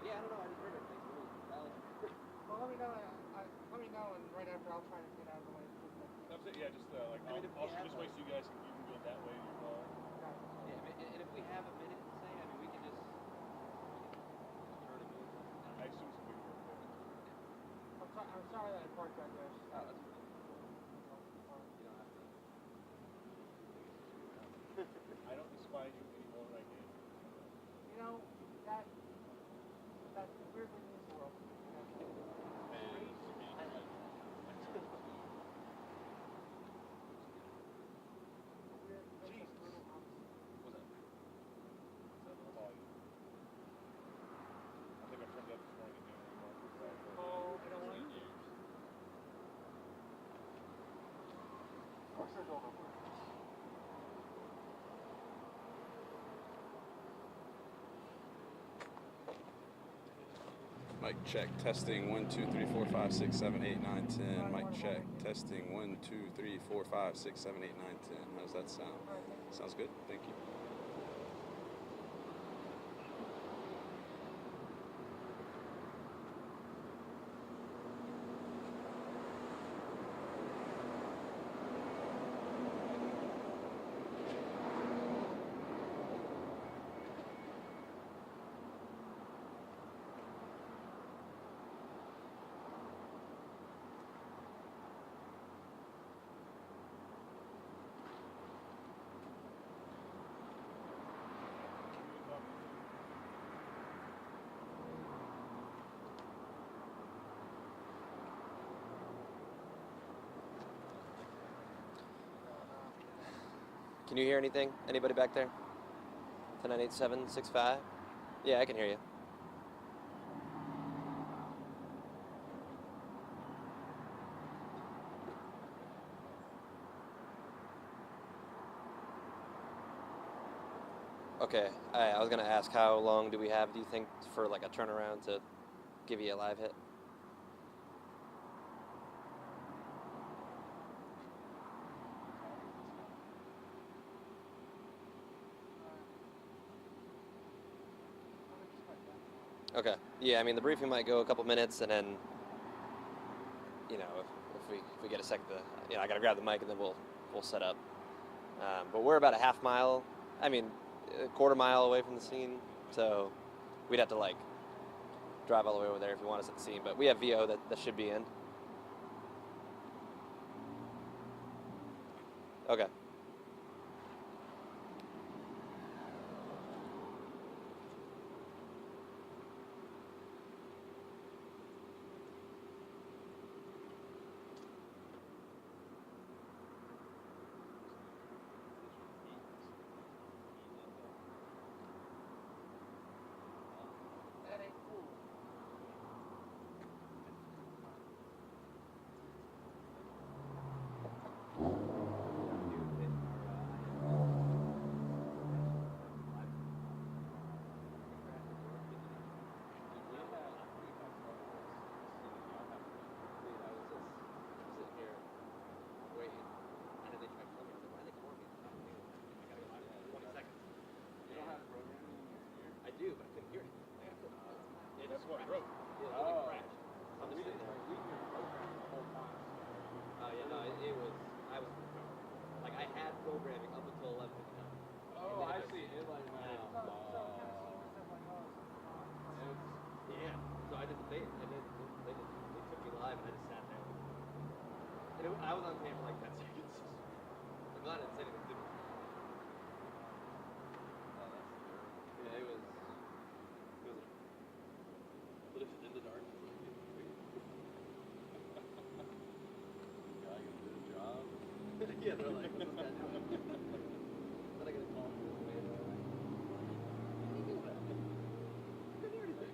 Yeah, I don't know. I just heard everything. Well, let me know. Let me know, and right after I'll try to get out of the way. That's it. Yeah, just like I'll this way so you guys you can go that way. Yeah, and if we have a minute, say, I mean, we can just turn and move. I assume some people are there. I'm sorry that I parked right there. Oh, that's fine. You don't have to. I don't despise you any more than I did. You know, that's the weird thing in this world. Jesus. What's that? I think I turned up this morning and Oh, I don't want to. Mic check, testing 1 2 3 4 5 6 7 8 9 10. Mic check, testing 1 2 3 4 5 6 7 8 9 10. How does that sound? Sounds good. Thank you. Can you hear anything? Anybody back there? 1098-765? Yeah, I can hear you. Okay, I was going to ask how long do we have, do you think, for like a turnaround to give you a live hit? Okay. Yeah, I mean, the briefing might go a couple minutes, and then, you know, if we get a second to, you know, I got to grab the mic, and then we'll set up. But we're about a half mile, I mean, a quarter mile away from the scene, so we'd have to, like, drive all the way over there if you want us at the scene. But we have VO that should be in. Okay. That ain't cool. I do, but I couldn't hear it. That's what I wrote. Yeah, it crashed. I'm just sitting there. Oh yeah, no, it was. I was like I had programming up until 11:59. Oh, I see. It like Yeah. So I did the bait, and then they took me live, and I just sat there. And I was on camera for like 10 seconds. I'm glad I didn't say anything stupid. Yeah, it was. But if it's in the dark, it's like, guy gonna do the job. yeah, they're like, what's this guy doing? Then I get a call from this man. What are you doing? I couldn't hear anything.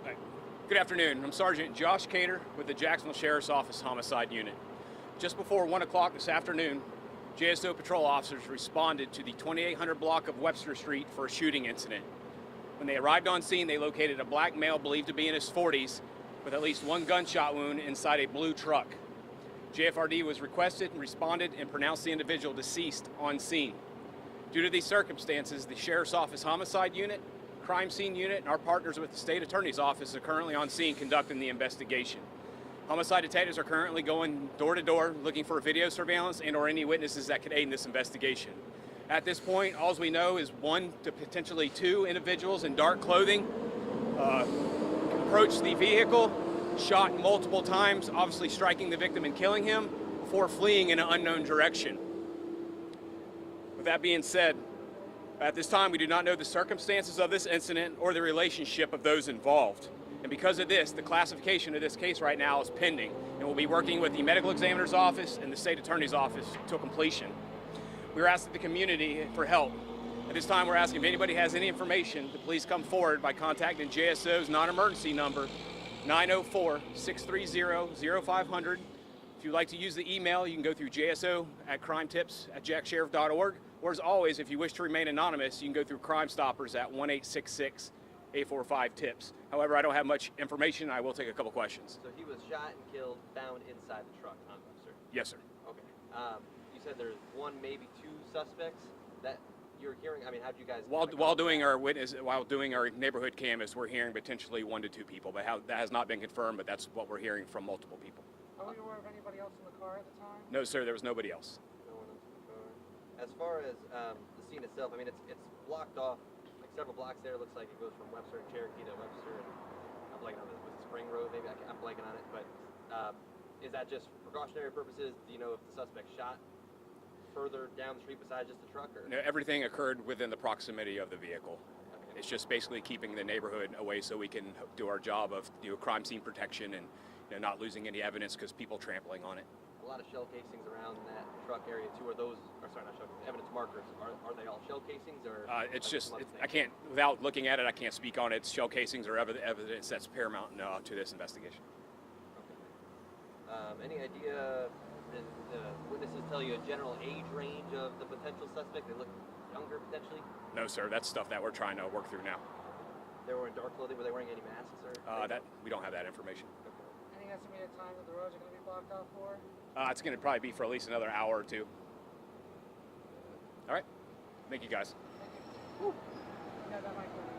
Right. Good afternoon. I'm Sergeant Josh Cater with the Jacksonville Sheriff's Office Homicide Unit. Just before 1 o'clock this afternoon, JSO patrol officers responded to the 2800 block of Webster Street for a shooting incident. When they arrived on scene, they located a black male believed to be in his 40s with at least one gunshot wound inside a blue truck. JFRD was requested and responded and pronounced the individual deceased on scene. Due to these circumstances, the Sheriff's Office Homicide Unit, Crime Scene Unit, and our partners with the State Attorney's Office are currently on scene conducting the investigation. Homicide detectives are currently going door to door looking for video surveillance and or any witnesses that could aid in this investigation. At this point, all we know is 1 to potentially 2 individuals in dark clothing approached the vehicle, shot multiple times, obviously striking the victim and killing him, before fleeing in an unknown direction. With that being said, at this time we do not know the circumstances of this incident or the relationship of those involved. And because of this, the classification of this case right now is pending, and we'll be working with the medical examiner's office and the state attorney's office till completion. We're asking the community for help. At this time, we're asking if anybody has any information to please come forward by contacting JSO's non-emergency number, 904-630-0500. If you'd like to use the email, you can go through jso@crimetips@jacksheriff.org, or as always, if you wish to remain anonymous, you can go through Crime Stoppers at 1-866-845-TIPS. However, I don't have much information. I will take a couple questions. So he was shot and killed, found inside the truck on Webster. Yes, sir. Okay. You said there's 1, maybe 2 suspects that you're hearing. I mean, how'd you guys? While doing our neighborhood canvass, we're hearing potentially 1 to 2 people, but that has not been confirmed. But that's what we're hearing from multiple people. Are we aware of anybody else in the car at the time? No, sir. There was nobody else. No one else in the car. As far as the scene itself, I mean, it's blocked off like several blocks there. It looks like it goes from Webster and Cherokee to Webster, and I'm blanking on this. Was it Spring Road? Maybe I'm blanking on it. But is that just for precautionary purposes? Do you know if the suspect shot further down the street besides just the truck? Or? No, everything occurred within the proximity of the vehicle. Okay. It's just basically keeping the neighborhood away so we can do our job of crime scene protection and not losing any evidence because people trampling on it. A lot of shell casings around that truck area too. Are those, or sorry, not shell casings, evidence markers? Are they all shell casings or? It's just I can't, without looking at it, I can't speak on it. Shell casings are evidence that's paramount to this investigation. Okay. Any idea? Did the witnesses tell you a general age range of the potential suspect? They look younger potentially? No, sir. That's stuff that we're trying to work through now. They were in dark clothing. Were they wearing any masks or? That we don't have that information. Okay. Any estimated time that the roads are going to be blocked off for? It's going to probably be for at least another hour or 2. All right. Thank you, guys. Thank you. Woo. Yeah, that might go.